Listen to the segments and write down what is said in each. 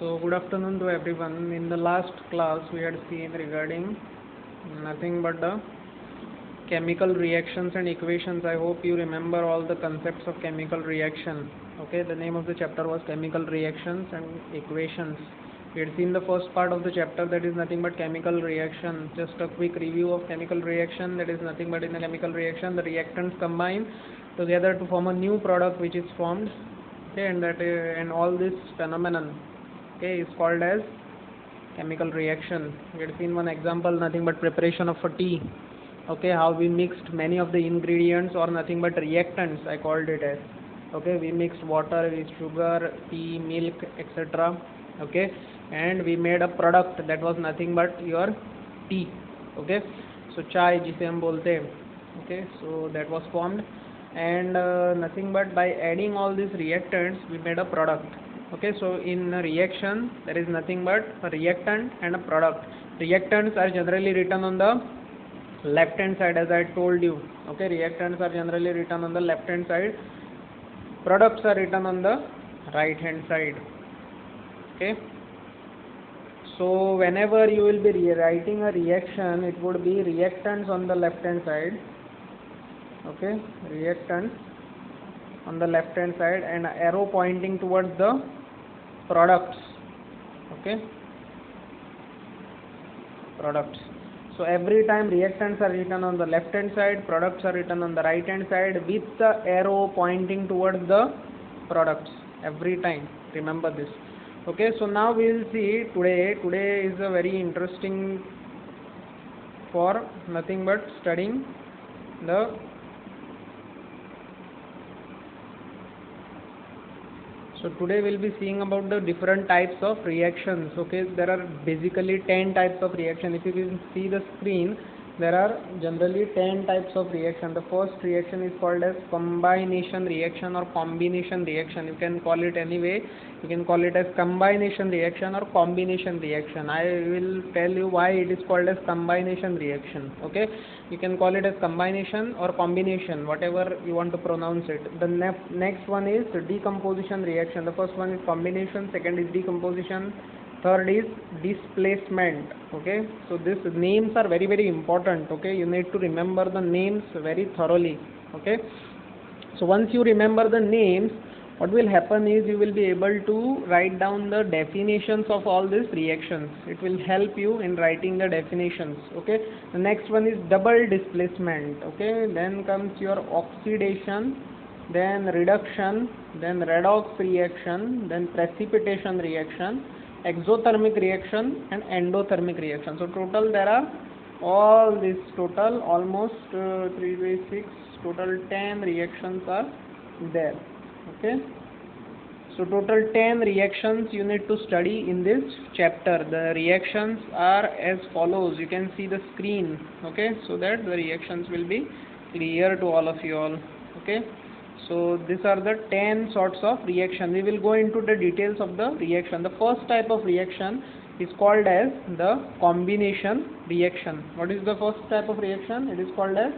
So good afternoon to everyone. In the last class we had seen regarding nothing but the chemical reactions and equations. I hope you remember all the concepts of chemical reaction. Okay, the name of the chapter was chemical reactions and equations. We had seen the first part of the chapter, that is nothing but chemical reaction. Just a quick review of chemical reaction. That is nothing but in a chemical reaction the reactants combine together to form a new product which is formed. Okay, and all this phenomenon, okay, is called as chemical reaction. We had seen one example, nothing but preparation of a tea. Okay, how we mixed many of the ingredients or nothing but reactants, I called it as. Okay, we mixed water with sugar, tea, milk, etc. Okay, and we made a product that was nothing but your tea. Okay, so chai जिसे हम बोलते हैं. Okay, so that was formed, and nothing but by adding all these reactants we made a product. Okay, so in a reaction there is nothing but a reactant and a product. Reactants are generally written on the left hand side, as I told you. Okay, reactants are generally written on the left hand side, products are written on the right hand side. Okay, so whenever you will be writing a reaction, it would be reactants on the left hand side. Okay, reactants on the left hand side and arrow pointing towards the products. Okay, products. So every time reactants are written on the left hand side, products are written on the right hand side with the arrow pointing towards the products every time. Remember this. Okay, so now we will see today is a very interesting for nothing but studying the So today we'll be seeing about the different types of reactions. Okay, there are basically 10 types of reaction. If you can see the screen, there are generally 10 types of reaction. The first reaction is called as combination reaction or combination reaction. You can call it any way. You can call it as combination reaction or combination reaction. I will tell you why it is called as combination reaction. Okay, you can call it as combination or combination, whatever you want to pronounce it. The next one is decomposition reaction. The first one is combination, second is decomposition, third is displacement. Okay, so these names are very, very important. Okay, you need to remember the names very thoroughly. Okay, so once you remember the names, what will happen is you will be able to write down the definitions of all these reactions. It will help you in writing the definitions. Okay, the next one is double displacement. Okay, then comes your oxidation, then reduction, then redox reaction, then precipitation reaction, exothermic reaction and endothermic reaction. So total there are all this total almost 3 by 6, total 10 reactions are there. Okay, so total 10 reactions you need to study in this chapter. The reactions are as follows. You can see the screen. Okay, so that the reactions will be clear to all of you all. Okay, so these are the 10 sorts of reaction. We will go into the details of the reaction. The first type of reaction is called as the combination reaction. What is the first type of reaction? It is called as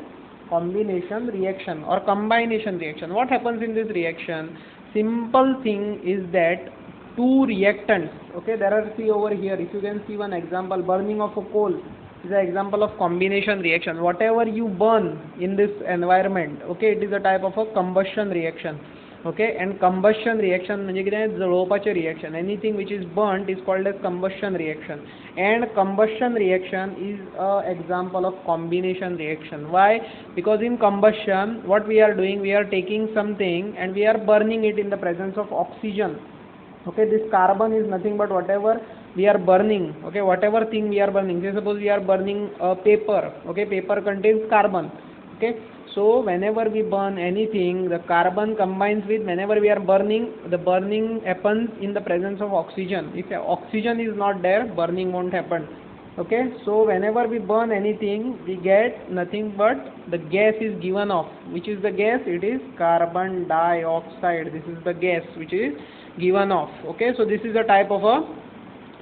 combination reaction or combination reaction. What happens in this reaction? Simple thing is that two reactants, okay, there are, see over here, if you can see one example, burning of a coal is an example of combination reaction. Whatever you burn in this environment, okay, it is a type of a combustion reaction. Okay, and combustion reaction म्हणजे किती आहे, जळोपाचे reaction. Anything which is burnt is called as combustion reaction, and combustion reaction is an example of combination reaction. Why? Because in combustion what we are doing, we are taking something and we are burning it in the presence of oxygen. Okay, this carbon is nothing but whatever we are burning. Okay, whatever thing we are burning, say suppose we are burning paper. Okay, paper contains carbon. Okay, so whenever we burn anything, the carbon combines with, whenever we are burning, the burning happens in the presence of oxygen. If oxygen is not there, burning won't happen. Okay, so whenever we burn anything, we get nothing but the gas is given off. Which is the gas? It is carbon dioxide. This is the gas which is given off. Okay, so this is a type of a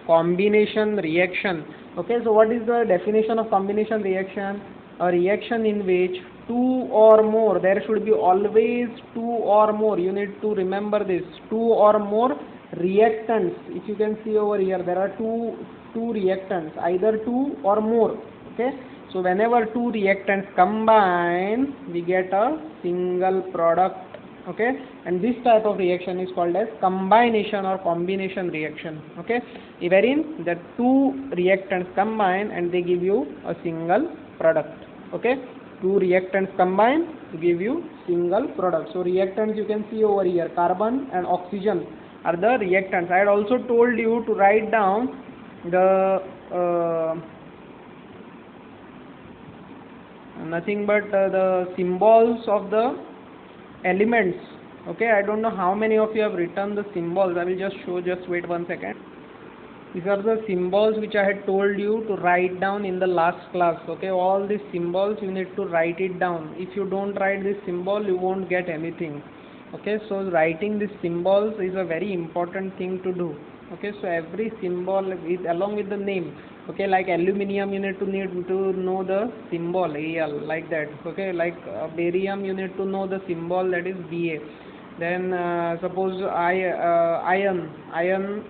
combination reaction. Okay, so what is the definition of combination reaction? A reaction in which two or more, there should be always two or more, you need to remember this, two or more reactants. If you can see over here, there are two reactants, either two or more. Okay, so whenever two reactants combine, we get a single product. Okay, and this type of reaction is called as combination or combination reaction. Okay, wherein the two reactants combine and they give you a single product. Okay, two reactants combine to give you single product. So reactants you can see over here, carbon and oxygen are the reactants. I had also told you to write down the nothing but the symbols of the elements. Okay, I don't know how many of you have written the symbols. I will just show, just wait 1 second. These are the symbols which I had told you to write down in the last class. Okay, all these symbols you need to write it down. If you don't write this symbol, you won't get anything. Okay, so writing these symbols is a very important thing to do. Okay, so every symbol with along with the name. Okay, like aluminium, you need to know the symbol Al, like that. Okay, like barium, you need to know the symbol, that is Ba. Then suppose iron,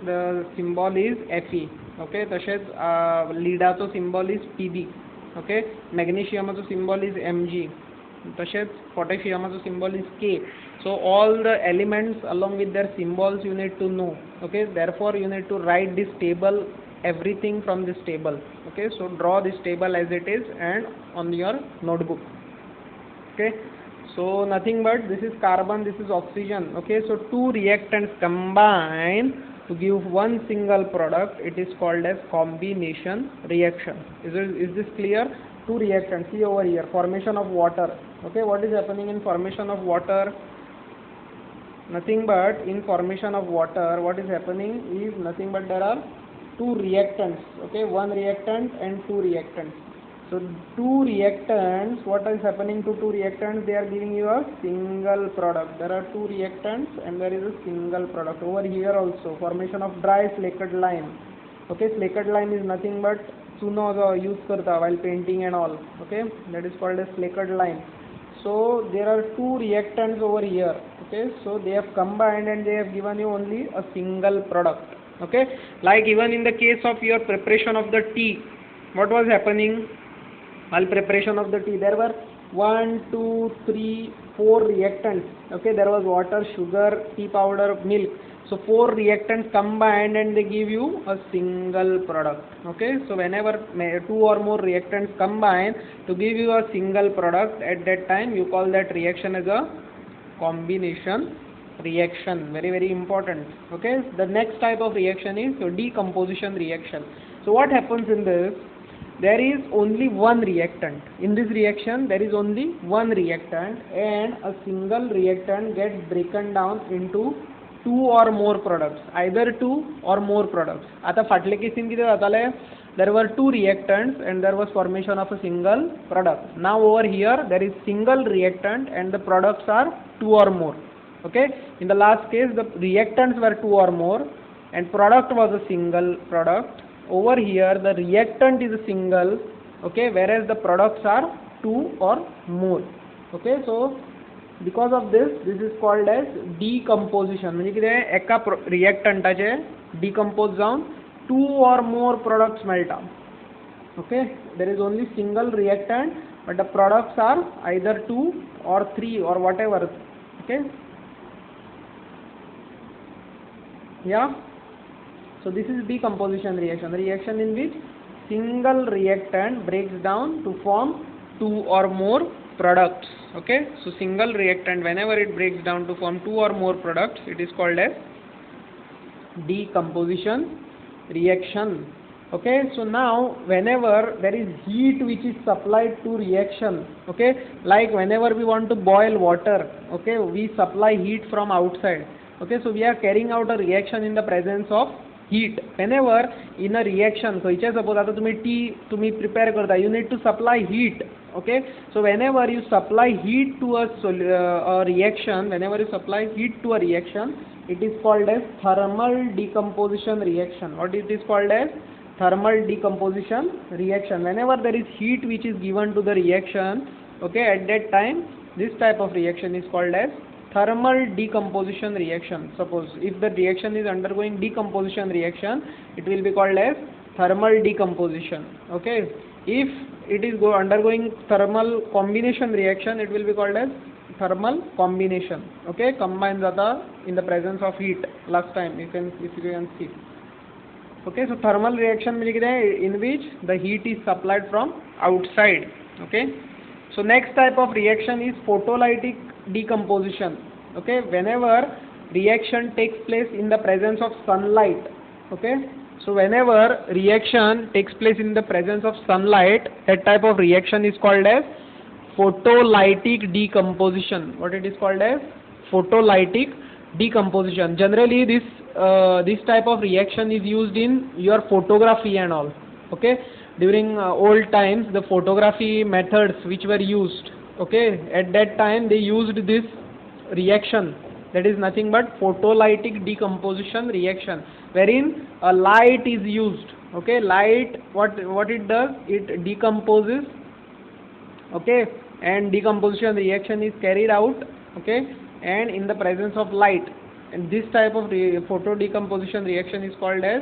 the symbol is Fe. Okay, तसेच leadaचो symbol is Pb. Okay, magnesiumचो symbol is Mg. तसेच potassiumचो symbol is K. So all the elements along with their symbols you need to know. Okay, therefore you need to write this table, everything from this table. Okay, so draw this table as it is and on your notebook. Okay, so nothing but this is carbon, this is oxygen. Okay, so two reactants combine to give one single product. It is called as combination reaction. Is this clear? Two reactants, see over here, formation of water. Okay, what is happening in formation of water? Nothing but in formation of water, what is happening is nothing but there are two reactants. Okay, one reactant and two reactants. So two reactants, what is happening to two reactants? They are giving you a single product. There are two reactants and there is a single product. Over here also, formation of dry slaked lime. Okay, slaked lime is nothing but चुनो जो use करता while painting and all. Okay, that is called as slaked lime. So there are two reactants over here. Okay, so they have combined and they have given you only a single product. Okay, like even in the case of your preparation of the tea, what was happening while preparation of the tea? There were 1, 2, 3, 4 reactants. Okay, there was water, sugar, tea powder, milk. So 4 reactants combined and they give you a single product. Okay, so whenever 2 or more reactants combine to give you a single product, at that time you call that reaction as a combination reaction. Very, very important. Okay, the next type of reaction is your decomposition reaction. So what happens in this? There is only one reactant. In this reaction, there is only one reactant and a single reactant gets broken down into two or more products, either two or more products. आता फाटले casein कितें जातालें? There were two reactants and there was formation of a single product. Now over here there is single reactant and the products are two or more. Okay, in the last case the reactants were two or more and product was a single product. Over here the reactant is a single, okay, whereas the products are two or more. Okay, so because of this is called as decomposition. म्हणजे कितें एका रिएक्टंटाचे decompose जावन two or more products मेळटा. Okay, there is only single reactant but the products are either 2 or 3 or whatever. Okay, yeah, so this is decomposition reaction, the reaction in which single reactant breaks down to form two or more products. Okay, so single reactant, whenever it breaks down to form two or more products, it is called as decomposition reaction. Okay, so now whenever there is heat which is supplied to reaction, okay, like whenever we want to boil water, okay, we supply heat from outside. Okay, so we are carrying out a reaction in the presence of heat. Whenever in a reaction, खंयचे suppose आता तुम्ही tea तुम्ही prepare करता, you need to supply heat. Okay, so whenever you supply heat to a reaction, whenever you supply heat to a reaction, it is called as thermal decomposition reaction. What it is called as? Thermal decomposition reaction. Whenever there is heat which is given to the reaction, okay, at that time this type of reaction is called as thermal decomposition reaction. Suppose if the reaction is undergoing decomposition reaction, it will be called as thermal decomposition. Okay. If it is undergoing thermal combination reaction, it will be called as thermal combination. Okay, combine jata in the presence of heat. Last time if you can see. Okay, so thermal reaction in which the heat is supplied from outside. Okay, so next type of reaction is photolytic decomposition. Okay, whenever reaction takes place in the presence of sunlight. Okay, so whenever reaction takes place in the presence of sunlight, that type of reaction is called as photolytic decomposition. What it is called as? Photolytic decomposition. Generally this type of reaction is used in your photography and all. Okay, during old times the photography methods which were used, okay, at that time they used this reaction, that is nothing but photolytic decomposition reaction, wherein a light is used. Okay, light, what it does, it decomposes. Okay, and decomposition reaction is carried out. Okay, and in the presence of light, and this type of photo decomposition reaction is called as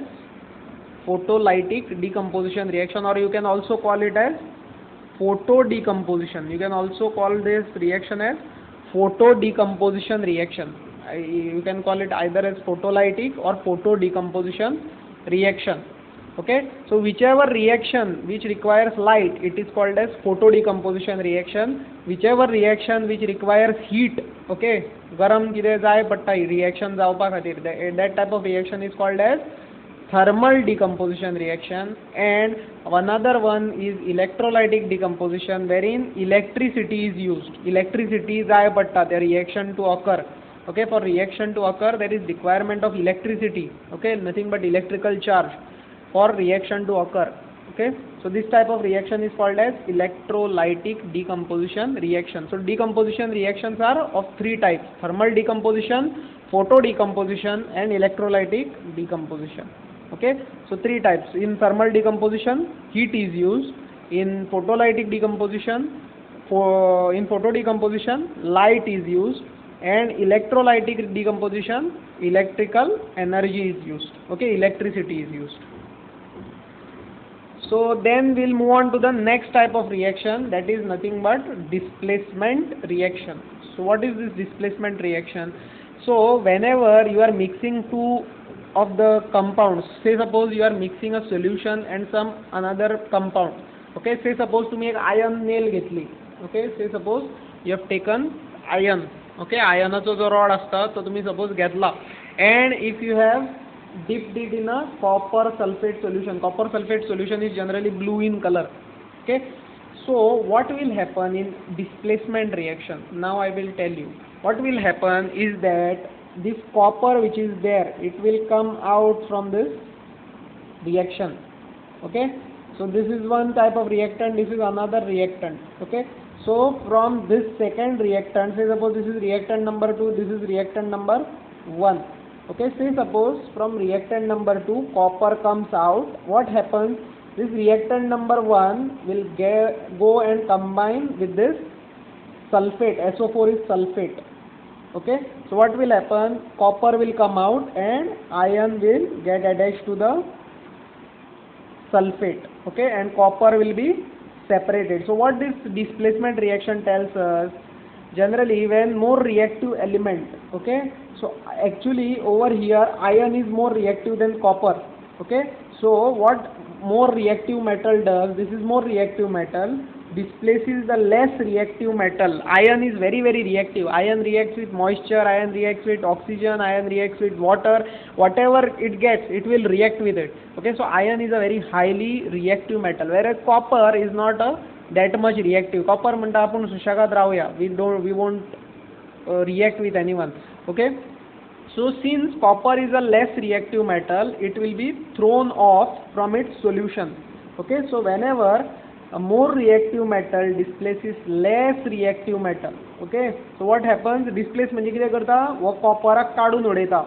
photolytic decomposition reaction, or you can also call it as photo decomposition. You can also call this reaction as photo decomposition reaction. You can call it either as photolytic or photo decomposition reaction. Okay, so whichever reaction which requires light, it is called as photo decomposition reaction. Whichever reaction which requires heat, okay, garam kide jay patta reaction jawpa khatir, that type of reaction is called as thermal decomposition reaction. And another one is electrolytic decomposition, wherein electricity is used. Electricity jay patta, the reaction to occur. Okay, for reaction to occur there is requirement of electricity. Okay, nothing but electrical charge for reaction to occur. Okay, so this type of reaction is called as electrolytic decomposition reaction. So decomposition reactions are of three types: thermal decomposition, photo decomposition, and electrolytic decomposition. Okay, so three types. In thermal decomposition, heat is used. In photolytic decomposition, in photo decomposition, light is used. And electrolytic decomposition, electrical energy is used. Okay, electricity is used. So then we'll move on to the next type of reaction, that is nothing but displacement reaction. So what is this displacement reaction? So whenever you are mixing two of the compounds, say suppose you are mixing a solution and some another compound. Okay, say suppose तुम्ही एक iron nail घेतली. Okay, say suppose you have taken iron. Okay, आयनाचा जो rod असता तो तुम्ही suppose घेतला, and if you have dipped it in a copper sulfate solution. Copper sulfate solution is generally blue in color. Okay, so what will happen in displacement reaction? Now I will tell you. What will happen is that this copper which is there, it will come out from this reaction. Okay, so this is one type of reactant, this is another reactant. Okay, so from this second reactant, say suppose this is reactant number 2, this is reactant number 1. Okay, say suppose from reactant number 2 copper comes out. What happens? This reactant number 1 will go and combine with this sulfate. SO4 is sulfate. Okay, so what will happen? Copper will come out and iron will get attached to the sulfate. Okay, and copper will be separated. So what this displacement reaction tells us, generally when more reactive element, okay, so actually over here iron is more reactive than copper. Okay, so what more reactive metal does, this is more reactive metal, displaces the less reactive metal. Iron is very reactive. Iron reacts with moisture, iron reacts with oxygen, iron reacts with water, whatever it gets it will react with it. Okay, so iron is a very highly reactive metal, whereas copper is not that much reactive. Copper म्हणता आपण सुशेगात राहूया, we won't react with anyone. Okay, so since copper is a less reactive metal, it will be thrown off from its solution. Okay, so whenever a more reactive metal displaces less reactive metal, okay, so what happens? Displace म्हणजे किती करता? वो कॉपराक काढून उडयता.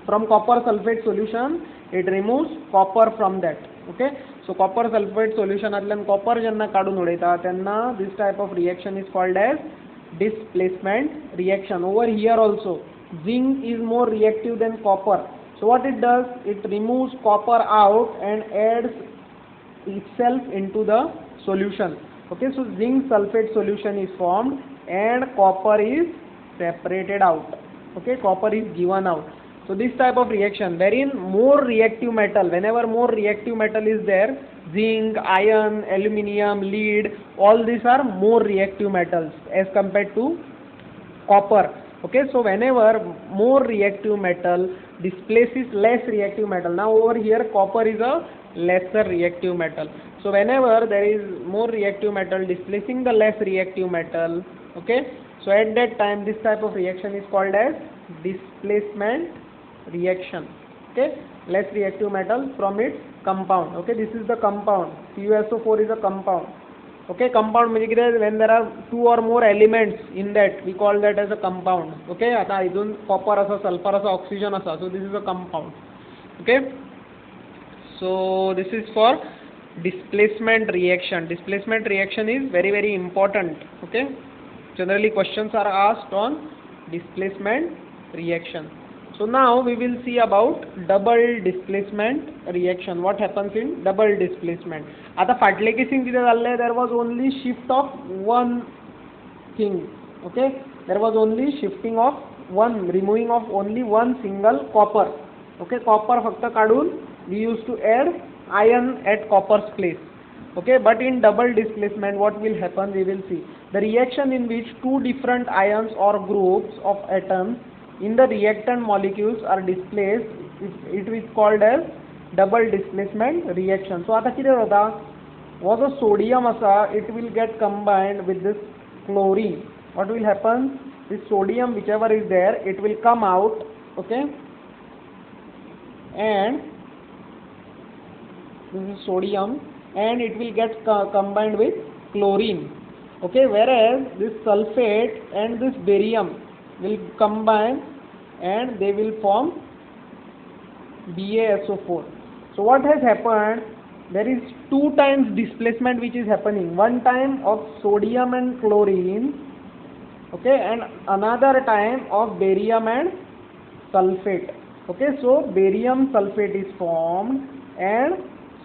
From copper sulfate solution it removes copper from that. Okay, so copper sulfate solution आतल्यान copper जेन्ना काढून उडयता तेन्ना this type of reaction is called as displacement reaction. Over here also, zinc is more reactive than copper. So what it does, it removes copper out and adds itself into the solution. Okay, so zinc sulfate solution is formed and copper is separated out. Okay, copper is given out. So this type of reaction wherein more reactive metal, whenever more reactive metal is there, zinc, iron, aluminium, lead, all these are more reactive metals as compared to copper. Okay, so whenever more reactive metal displaces less reactive metal, now over here copper is a lesser reactive metal. So whenever there is more reactive metal displacing the less reactive metal, okay, so at that time this type of reaction is called as displacement reaction. Okay, less reactive metal from its compound. Okay, this is the compound. CuSO4 is a compound. Okay, compound म्हणजे when there are two or more elements in that, we call that as a compound. Okay, आता इथून copper असा, sulfur असा, oxygen असा, so this is a compound. Okay, so this is for displacement reaction. Displacement reaction is very important. Okay, generally questions are asked on displacement reaction. So now we will see about double displacement reaction. What happens in double displacement? आता फाटले casing कितें जाल्लें, there was only shift of one thing. Okay, there was only shifting of one, removing of only one single copper. Okay, copper फक्त काढून we used to add iron at copper's place. Okay, but in double displacement what will happen, we will see the reaction in which two different ions or groups of atoms in the reactant molecules are displaced. It is called as double displacement reaction. So आता कितें जाता, हो जो sodium असा, it will get combined with this chlorine. What will happen, this sodium whichever is there, it will come out. Okay, and this is sodium and it will get combined with chlorine. Okay, whereas this sulfate and this barium will combine and they will form BaSO4. So what has happened, there is two times displacement which is happening, one time of sodium and chlorine, okay, and another time of barium and sulfate. Okay, so barium sulfate is formed and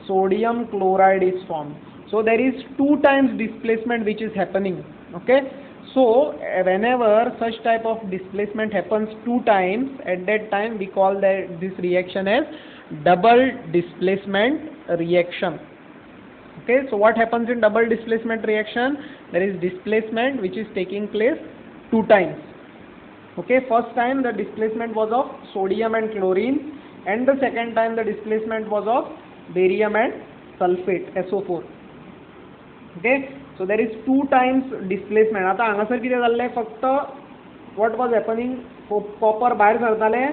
sodium chloride is formed. So there is two times displacement which is happening. Okay, so whenever such type of displacement happens two times, at that time we call this reaction as double displacement reaction. Okay, so what happens in double displacement reaction, there is displacement which is taking place two times. Okay, first time the displacement was of sodium and chlorine, and the second time the displacement was of barium and sulfate, SO4. Okay, so there is two times displacement. आता हांगासर कितें जाल्लें, फक्त what was happening, copper भायर सरताले,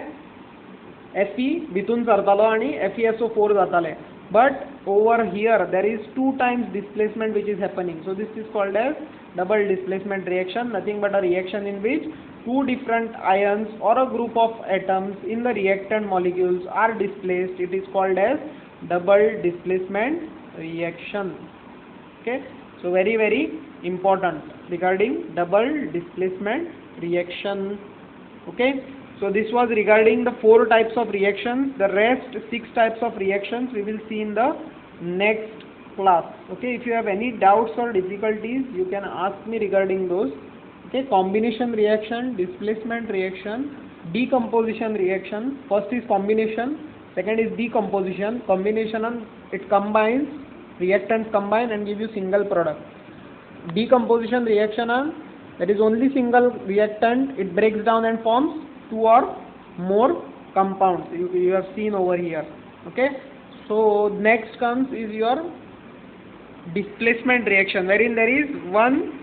Fe भितून सरतालो आणि FeSO4 जाताले. But over here there is two times displacement which is happening. So this is called as double displacement reaction, nothing but a reaction in which two different ions or a group of atoms in the reactant molecules are displaced. It is called as double displacement reaction. Okay, so very important regarding double displacement reaction. Okay, so this was regarding the 4 types of reactions. The rest 6 types of reactions we will see in the next class. Okay, if you have any doubts or difficulties, you can ask me regarding those. Okay, combination reaction, displacement reaction, decomposition reaction. First is combination, second is decomposition. Combination, and it combines, reactants combine and give you single product. Decomposition reaction, and that is only single reactant, it breaks down and forms 2 or more compounds. You have seen over here. Okay, so next comes is your displacement reaction, wherein there is one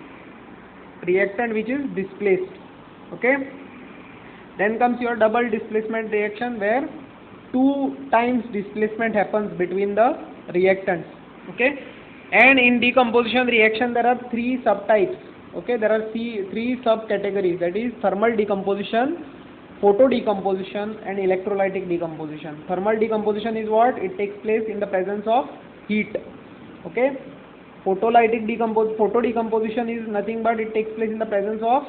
reactant which is displaced. Okay, then comes your double displacement reaction, where 2 times displacement happens between the reactants. Okay, and in decomposition reaction there are 3 subtypes. Okay, there are 3 subcategories, that is thermal decomposition, photo decomposition and electrolytic decomposition. Thermal decomposition is what? It takes place in the presence of heat. Okay, Photo decomposition is nothing but it takes place in the presence of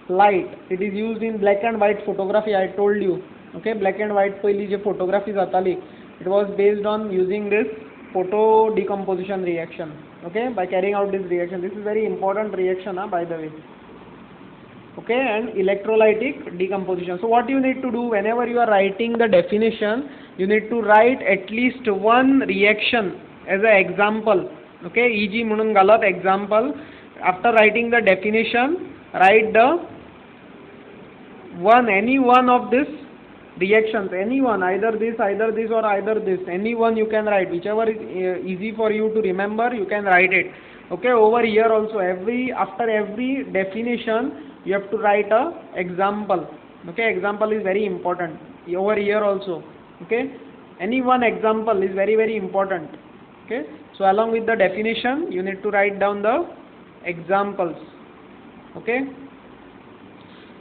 light. It is used in black and white photography. I told you, okay, black and white पहिली जे photography जाताली, it was based on using this photo decomposition reaction, okay, by carrying out this reaction. This is very important reaction, by the way, okay. And electrolytic decomposition. So what you need to do whenever you are writing the definition, you need to write at least one reaction as an example, okay. E.g. म्हणून घालत example. After writing the definition, write the any one of this reactions, any one, either this or either this, any one you can write, whichever is easy for you to remember, you can write it, okay. Over here also, after every definition you have to write a example, okay. Example is very important over here also, okay. Any one example is very, very important, okay. So along with the definition you need to write down the examples, okay.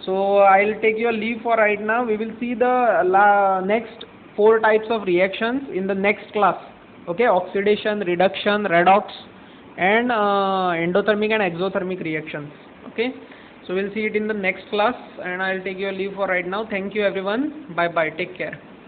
So I'll take your leave for right now. We will see the next 4 types of reactions in the next class, okay. Oxidation, reduction, redox, and endothermic and exothermic reactions, okay. So we'll see it in the next class, and I'll take your leave for right now. Thank you everyone. Bye bye. Take care.